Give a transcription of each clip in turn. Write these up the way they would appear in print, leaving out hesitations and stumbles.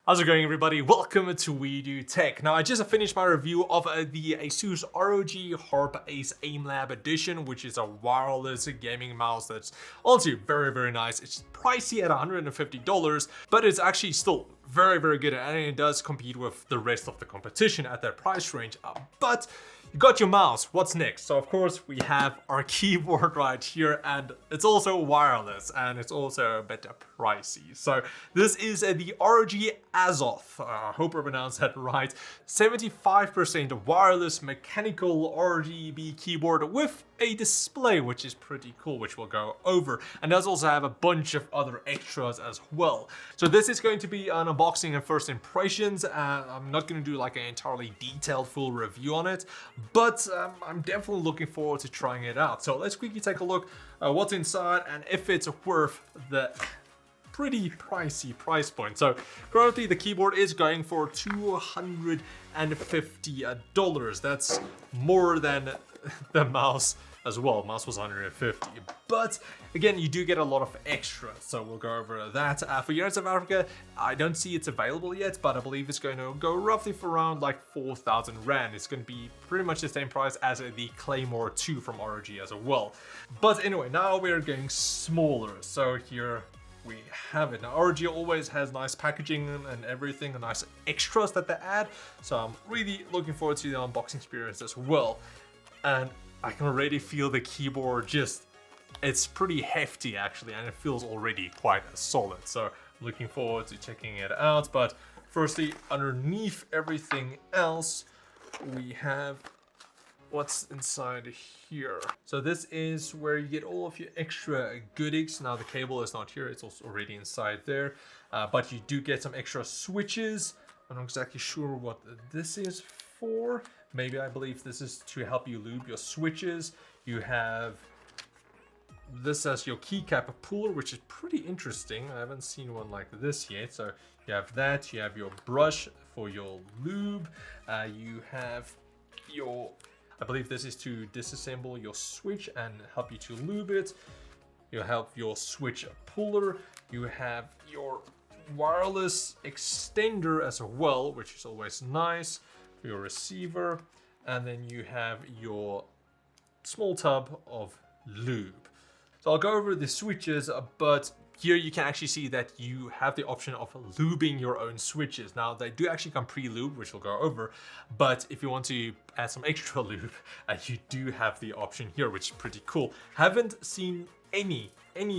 How's it going, everybody? Welcome to We Do Tech. Now, I just finished my review of the ASUS ROG Harp Ace AimLab Edition, which is a wireless gaming mouse that's also very nice. It's pricey at $150, but it's actually still very good, and it does compete with the rest of the competition at that price range. But you got your mouse. What's next? So of course we have our keyboard right here, and it's also wireless and it's also a bit pricey. So this is the ROG Azoth. I hope I pronounced that right. 75% wireless mechanical RGB keyboard with a display, which is pretty cool, which we'll go over, and does also have a bunch of other extras as well. So this is going to be an unboxing and first impressions. I'm not going to do like an entirely detailed full review on it, but I'm definitely looking forward to trying it out. So let's quickly take a look at what's inside and if it's worth the pretty pricey price point. So currently the keyboard is going for $250. That's more than the mouse as well. Mouse was 150, but again, you do get a lot of extra, so we'll go over that. For Europe South Africa, I don't see it's available yet, but I believe it's going to go roughly for around like 4,000 Rand. It's going to be pretty much the same price as the Claymore 2 from ROG as well. But anyway, now we're getting smaller. So here we have it. Now ROG always has nice packaging and everything, and nice extras that they add, so I'm really looking forward to the unboxing experience as well. And I can already feel the keyboard it's pretty hefty actually, and it feels already quite solid. So I'm looking forward to checking it out. But firstly, underneath everything else, we have what's inside here. So this is where you get all of your extra goodies. Now the cable is not here, it's also already inside there. But you do get some extra switches. I'm not exactly sure what this is for. Maybe I believe this is to help you lube your switches. You have this as your keycap puller, which is pretty interesting. I haven't seen one like this yet. So you have that, you have your brush for your lube. You have your, I believe this is to disassemble your switch and help you to lube it. You have your switch puller. You have your wireless extender as well, which is always nice. Your receiver, and then you have your small tub of lube. So I'll go over the switches, but here you can actually see that you have the option of lubing your own switches. Now they do actually come pre-lubed, which we'll go over, but if you want to add some extra lube, you do have the option here, which is pretty cool. Haven't seen any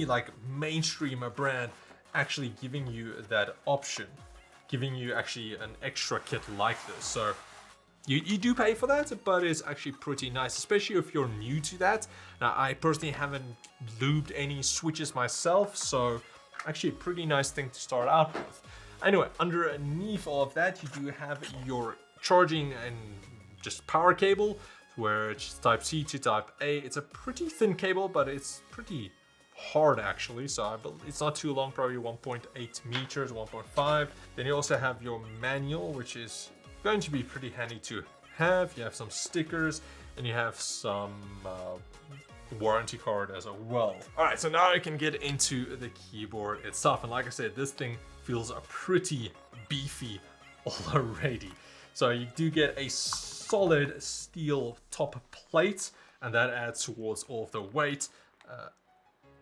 like mainstream brand actually giving you that option, giving you actually an extra kit like this. So you do pay for that, but it's actually pretty nice, especially if you're new to that. Now, I personally haven't lubed any switches myself, so actually a pretty nice thing to start out with. Anyway, underneath all of that, you do have your charging and just power cable, where it's Type C to Type A. It's a pretty thin cable, but it's pretty hard actually, so it's not too long, probably 1.8 meters, 1.5. Then you also have your manual, which is going to be pretty handy to have. You have some stickers, and you have some warranty card as well. All right, so now I can get into the keyboard itself, and like I said, this thing feels pretty beefy already. So you do get a solid steel top plate, and that adds towards all of the weight.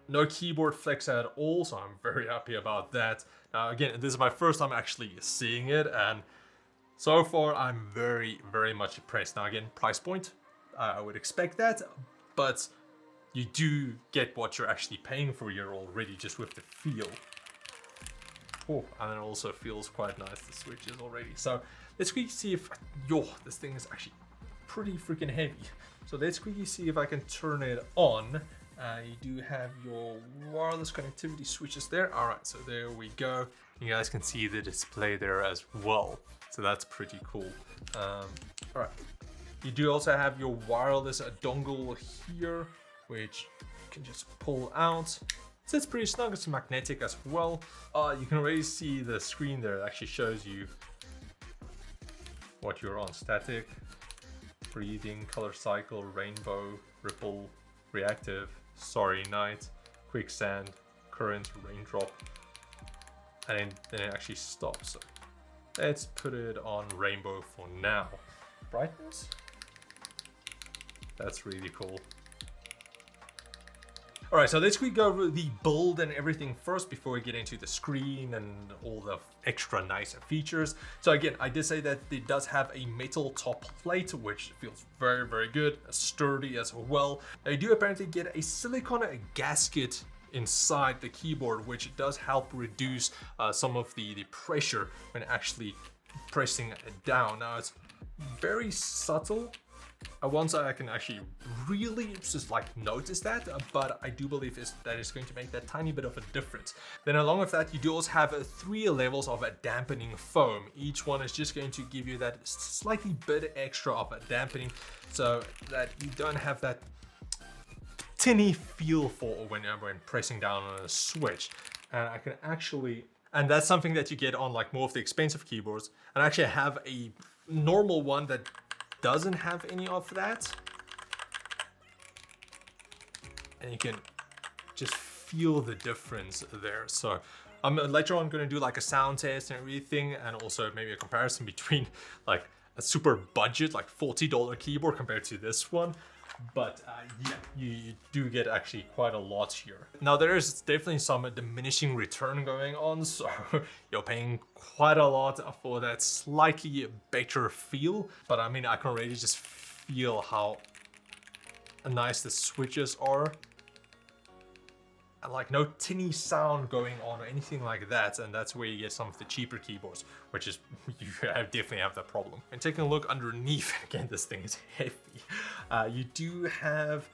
No keyboard flex at all, so I'm very happy about that. Now again, this is my first time actually seeing it, and so far I'm very much impressed. Now again, price point, I would expect that, but you do get what you're actually paying for here already, just with the feel. Oh, and it also feels quite nice, the switches already. So let's quickly see if, this thing is actually pretty freaking heavy. So let's quickly see if I can turn it on. You do have your wireless connectivity switches there. All right, so there we go. You guys can see the display there as well. So that's pretty cool. All right, you do also have your wireless dongle here, which you can just pull out. So it's pretty snug. It's magnetic as well. You can already see the screen there. It actually shows you what you're on: static, breathing, color cycle, rainbow, ripple, reactive, sorry night, quicksand, current, raindrop, and then it actually stops. So Let's put it on rainbow for now. Brightness? That's really cool. All right, so let's quickly go over the build and everything first before we get into the screen and all the extra nice features. So again, I did say that it does have a metal top plate, which feels very, very good, sturdy as well. They do apparently get a silicone gasket inside the keyboard, which does help reduce some of the pressure when actually pressing it down. Now it's very subtle. Once I can actually really just like notice that, but I do believe that it's going to make that tiny bit of a difference. Then along with that, you do also have 3 levels of a dampening foam. Each one is just going to give you that slightly bit extra of a dampening so that you don't have that tinny feel for when pressing down on a switch. And I can actually, and that's something that you get on like more of the expensive keyboards. And I actually have a normal one that doesn't have any of that, and you can just feel the difference there. So I'm later on going to do like a sound test and everything, and also maybe a comparison between like a super budget like $40 keyboard compared to this one. But yeah, you do get actually quite a lot here. Now there is definitely some diminishing return going on, so you're paying quite a lot for that slightly better feel. But I mean, I can already just feel how nice the switches are. And like no tinny sound going on or anything like that, and that's where you get some of the cheaper keyboards, which is, you definitely have that problem. And taking a look underneath, again, this thing is heavy. You do have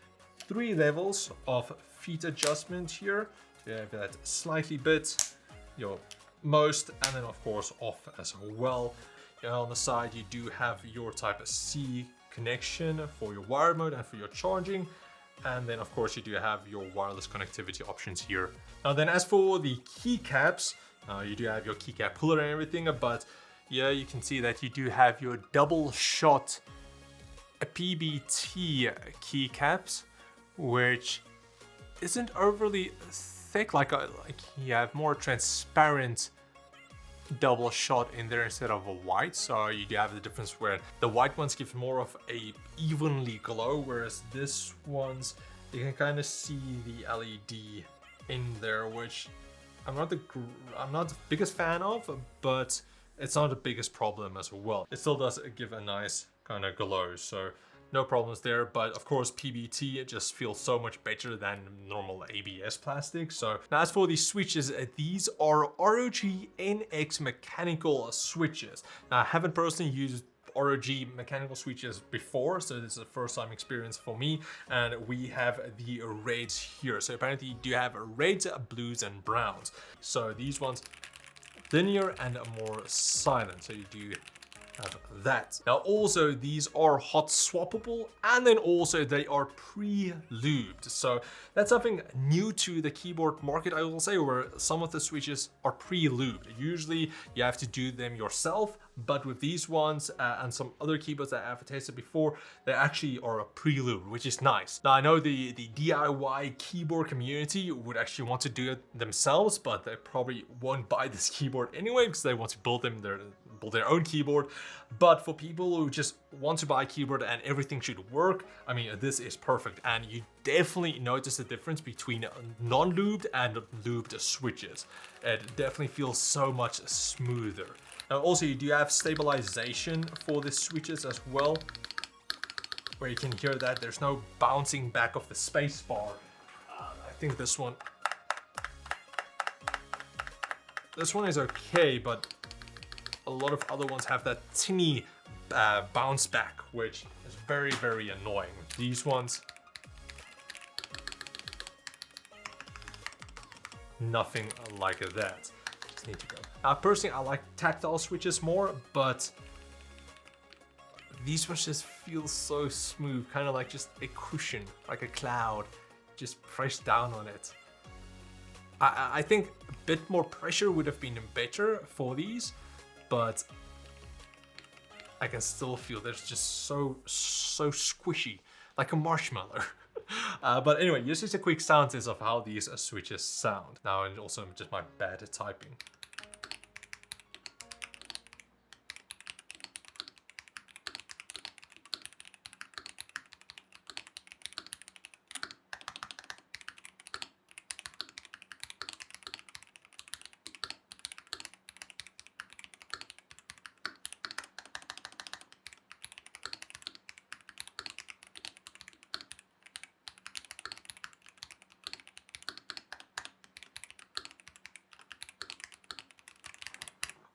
3 levels of feet adjustment here. You have that slightly bit, your most, and then of course off as well. And on the side, you do have your Type-C connection for your wired mode and for your charging. And then of course you do have your wireless connectivity options here. Now then, as for the keycaps, you do have your keycap puller and everything, but yeah, you can see that you do have your double shot PBT keycaps, which isn't overly thick. Like you have more transparent double shot in there instead of a white, so you do have the difference where the white ones give more of a evenly glow, whereas this ones you can kind of see the LED in there, which I'm not the biggest fan of, but it's not the biggest problem as well. It still does give a nice kind of glow, so no problems there. But of course PBT, it just feels so much better than normal ABS plastic. So now as for these switches, these are ROG NX mechanical switches. Now I haven't personally used ROG mechanical switches before, so this is a first time experience for me. And we have the reds here. So apparently you do have reds, blues and browns. So these ones linear and more silent, so you do have that. Now also these are hot swappable, and then also they are pre-lubed. So that's something new to the keyboard market, I will say, where some of the switches are pre-lubed. Usually you have to do them yourself, but with these ones and some other keyboards that I've tested before, they actually are pre-lubed, which is nice. Now I know the DIY keyboard community would actually want to do it themselves, but they probably won't buy this keyboard anyway because they want to build their own keyboard. But for people who just want to buy a keyboard and everything should work, I mean, this is perfect. And you definitely notice the difference between non-lubed and lubed switches. It definitely feels so much smoother. Now also you do have stabilization for the switches as well, where you can hear that there's no bouncing back of the space bar. I think this one is okay, but a lot of other ones have that tinny bounce back, which is very, very annoying. These ones, nothing like that. Just need to go. Personally, I like tactile switches more, but these switches feel so smooth, kind of like just a cushion, like a cloud. Just press down on it. I think a bit more pressure would have been better for these, but I can still feel there's just so squishy, like a marshmallow. But anyway, this is a quick sound test of how these switches sound. Now, and also just my bad typing.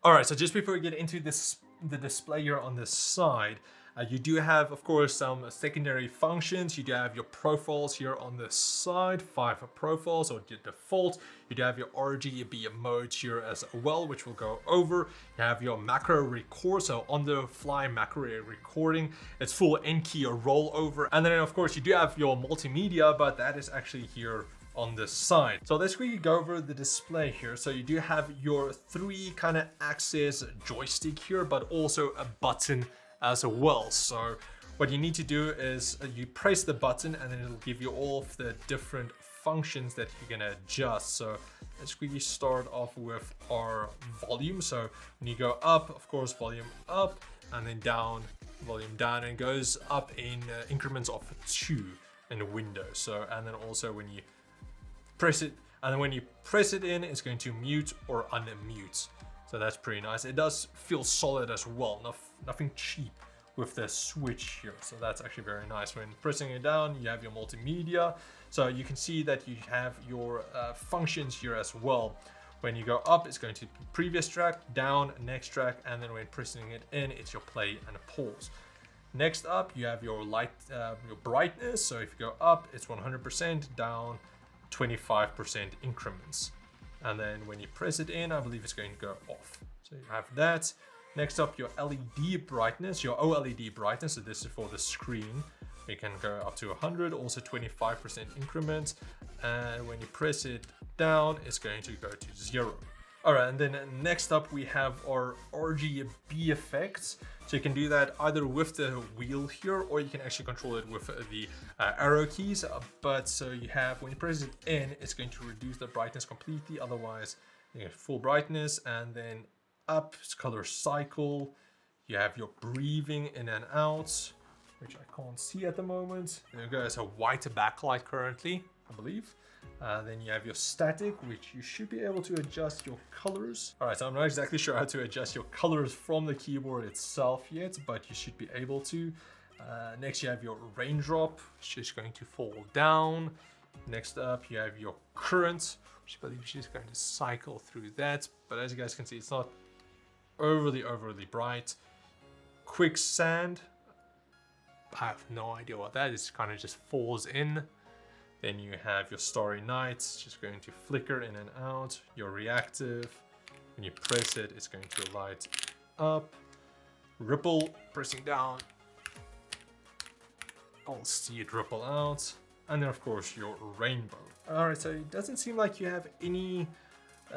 All right, so just before we get into the display here on this side, you do have, of course, some secondary functions. You do have your profiles here on the side, 5 profiles or your default. You do have your RGB mode here as well, which we'll go over. You have your macro record, so on the fly macro recording. It's full N-key rollover. And then, of course, you do have your multimedia, but that is actually here on this side. So let's quickly go over the display here. So you do have your 3 kind of axis joystick here, but also a button as well. So what you need to do is you press the button and then it'll give you all of the different functions that you can adjust. So let's quickly start off with our volume. So when you go up, of course, volume up, and then down, volume down, and it goes up in increments of 2 in the window. So, and then also when you press it, and then when you press it in, it's going to mute or unmute. So that's pretty nice. It does feel solid as well, nothing cheap with the switch here. So that's actually very nice. When pressing it down, you have your multimedia. So you can see that you have your functions here as well. When you go up, it's going to be previous track, down, next track, and then when pressing it in, it's your play and pause. Next up, you have your light, your brightness. So if you go up, it's 100%, down 25% increments. And then when you press it in, I believe it's going to go off. So you have that. Next up, your LED brightness, your OLED brightness. So this is for the screen. You can go up to 100, also 25% increments. And when you press it down, it's going to go to 0. All right, and then next up we have our RGB effects. So you can do that either with the wheel here, or you can actually control it with the arrow keys. But so you have, when you press it in, it's going to reduce the brightness completely. Otherwise, you get full brightness. And then up, it's color cycle. You have your breathing in and out, which I can't see at the moment. There you go, it's a white backlight currently, I believe. Then you have your static, which you should be able to adjust your colors. All right, so I'm not exactly sure how to adjust your colors from the keyboard itself yet, but you should be able to. Next, you have your raindrop, which is going to fall down. Next up, you have your current, which I believe she's going to cycle through that. But as you guys can see, it's not overly bright. Quicksand, I have no idea what that is. It kind of just falls in. Then you have your Starry Nights, just going to flicker in and out. Your reactive, when you press it, it's going to light up. Ripple, pressing down, I'll see it ripple out. And then of course your rainbow. All right, so it doesn't seem like you have any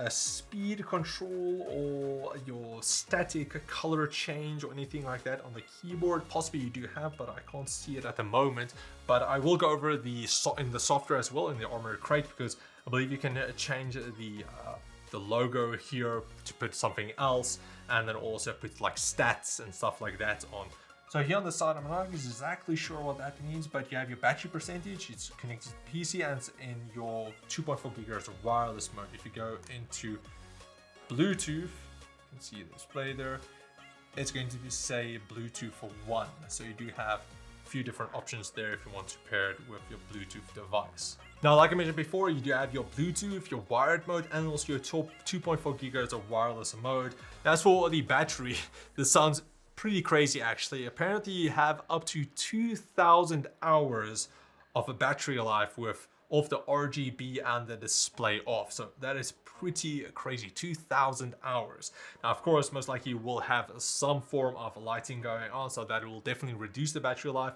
speed control or your static color change or anything like that on the keyboard. Possibly you do have, but I can't see it at the moment. But I will go over in the software as well, in the Armor Crate, because I believe you can change the logo here to put something else, and then also put like stats and stuff like that on. So here on the side, I'm not exactly sure what that means, but you have your battery percentage, it's connected to the PC, and it's in your 2.4 gigahertz of wireless mode. If you go into Bluetooth, you can see the display there, it's going to be, say, Bluetooth for 1. So you do have a few different options there if you want to pair it with your Bluetooth device. Now, like I mentioned before, you do have your Bluetooth, your wired mode, and also your top 2.4 gigahertz of wireless mode. Now, as for the battery, this sounds pretty crazy actually. Apparently you have up to 2,000 hours of a battery life with all of the RGB and the display off. So that is pretty crazy, 2,000 hours. Now, of course, most likely you will have some form of lighting going on, so that will definitely reduce the battery life.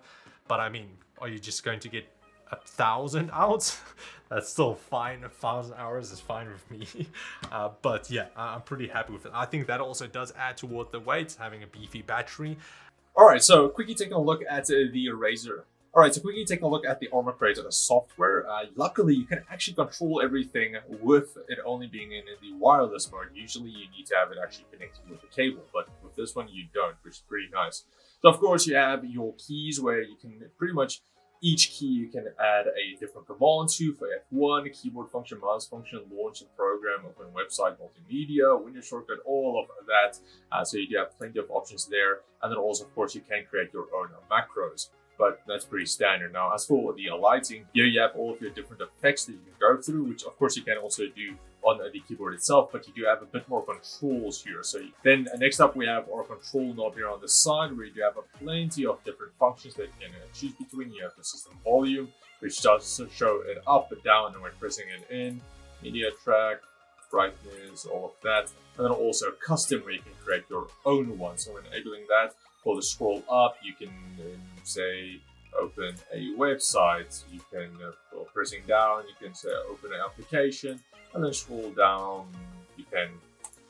But I mean, are you just going to get 1,000 out? That's still fine. 1,000 hours is fine with me. But yeah, I'm pretty happy with it. I think that also does add toward the weight, having a beefy battery. All right, so quickly taking a look at the Eraser. All right, so quickly taking a look at the Armor Crate software. Luckily, you can actually control everything with it only being in the wireless mode. Usually you need to have it actually connected with a cable, but with this one you don't, which is pretty nice. So of course you have your keys where you can pretty much each key you can add a different command to. For F1, keyboard function, mouse function, launch a program, open website, multimedia, window shortcut, all of that. So you do have plenty of options there. And then also, of course, you can create your own macros, but that's pretty standard. Now, as for the lighting, here you have all of your different effects that you can go through, which of course you can also do on the keyboard itself, but you do have a bit more controls here. So then next up we have our control knob here on the side, where you do have plenty of different functions that you can choose between. You have the system volume, which does show it up and down and when pressing it in, media track, brightness, all of that. And then also custom, where you can create your own one. So when enabling that, for the scroll up, you can say open a website. You can, for pressing down, you can say open an application, and then scroll down, you can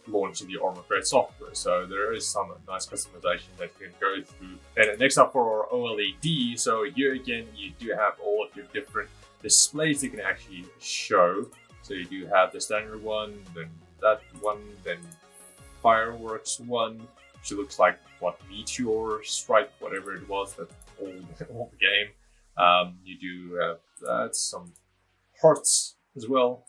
launch the Armoured software. So there is some nice customization that you can go through. And next up for our OLED, so here again, you do have all of your different displays you can actually show. So you do have the standard one, then that one, then fireworks one, which looks like what, meteor strike, whatever it was, that old game. You do have that, some hearts as well,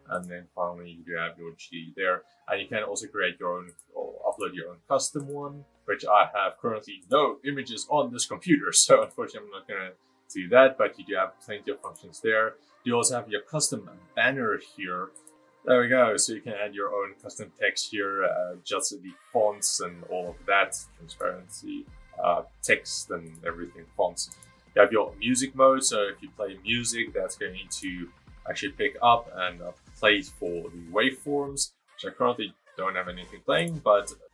and then finally you do have your G there. And you can also create your own or upload your own custom one, which I have currently no images on this computer, so unfortunately I'm not gonna do that, but you do have plenty of functions there. You also have your custom banner here. There we go. So you can add your own custom text here, adjust the fonts and all of that, transparency, text and everything, fonts. You have your music mode. So if you play music, that's going to actually pick up and play for the waveforms, which I currently don't have anything playing,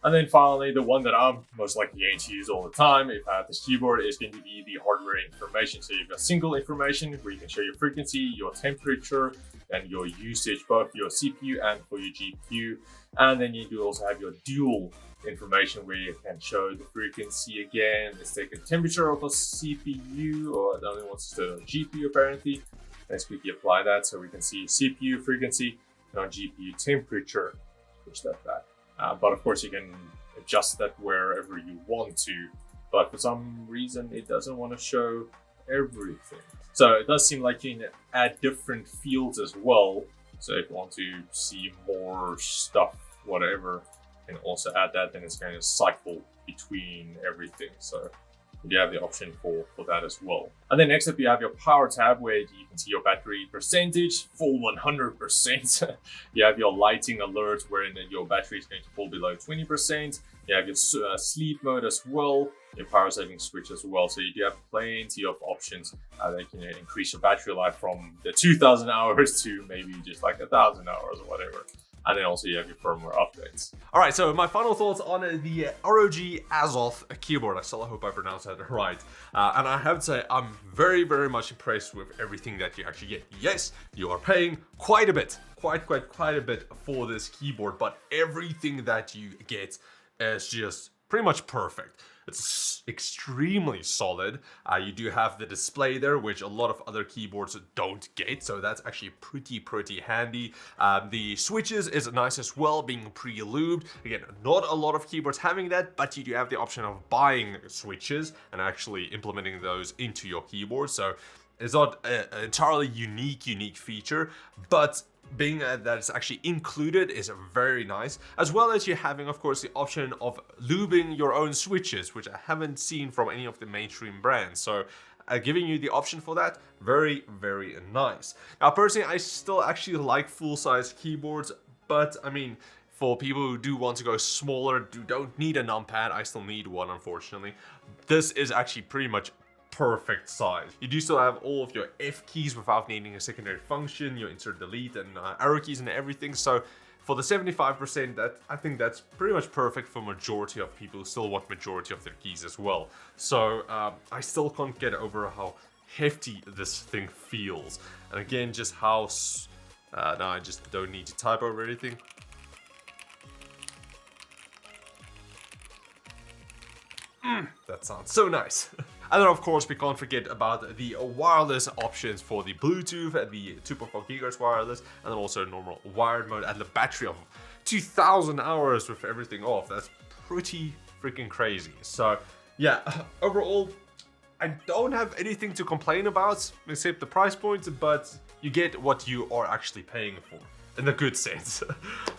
and then finally, the one that I'm most likely going to use all the time if I have this keyboard is going to be the hardware information. So you've got single information where you can show your frequency, your temperature, and your usage, both your CPU and for your GPU. And then you do also have your dual information where you can show the frequency again. Let's take a temperature of a CPU, or the other one's the GPU apparently. Let's quickly apply that so we can see CPU frequency and our GPU temperature. Push that back. But of course you can adjust that wherever you want to, but for some reason it doesn't want to show everything. So it does seem like you can add different fields as well. So if you want to see more stuff, whatever, you can also add that, then it's going to cycle between everything. So you have the option for that as well. And then next up you have your power tab, where you can see your battery percentage, full 100%. You have your lighting alert, wherein your battery is going to fall below 20%. You have your sleep mode as well, your power saving switch as well. So you do have plenty of options that can increase your battery life from the 2,000 hours to maybe just like 1,000 hours or whatever. And then also you have your firmware updates. All right, so my final thoughts on the ROG Azoth keyboard. I still hope I pronounced that right. And I have to say, I'm very, very much impressed with everything that you actually get. Yes, you are paying quite a bit, quite a bit for this keyboard, but everything that you get is just pretty much perfect. It's extremely solid. You do have the display there, which a lot of other keyboards don't get, so that's actually pretty handy. The switches is nice as well, being pre-lubed. Again, not a lot of keyboards having that, but you do have the option of buying switches and actually implementing those into your keyboard. So it's not an entirely unique feature, but being that it's actually included is very nice, as well as you having, of course, the option of lubing your own switches, which I haven't seen from any of the mainstream brands. So giving you the option for that, very nice. Now, personally, I still actually like full-size keyboards, but I mean, for people who do want to go smaller, don't need a numpad, I still need one, unfortunately. This is actually pretty much perfect size. You do still have all of your F keys without needing a secondary function, your insert, delete, and arrow keys and everything. So for the 75%, I think that's pretty much perfect for majority of people who still want majority of their keys as well. So I still can't get over how hefty this thing feels. And again, just how now I just don't need to type over anything. That sounds so nice. And then of course we can't forget about the wireless options for the Bluetooth and the 2.4 GHz wireless, and then also normal wired mode, and the battery of 2,000 hours with everything off. That's pretty freaking crazy. So yeah, overall, I don't have anything to complain about except the price point, but you get what you are actually paying for. in the good sense.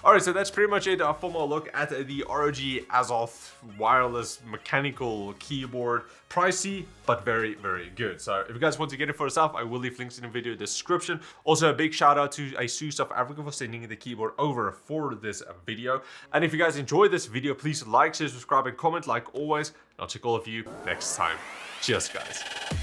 Alright, so that's pretty much it for my look at the ROG Azoth wireless mechanical keyboard. Pricey, but very, very good. So if you guys want to get it for yourself, I will leave links in the video description. Also, a big shout out to ASUS South Africa for sending the keyboard over for this video. And if you guys enjoyed this video, please like, share, subscribe, and comment like always. And I'll check all of you next time. Cheers, guys.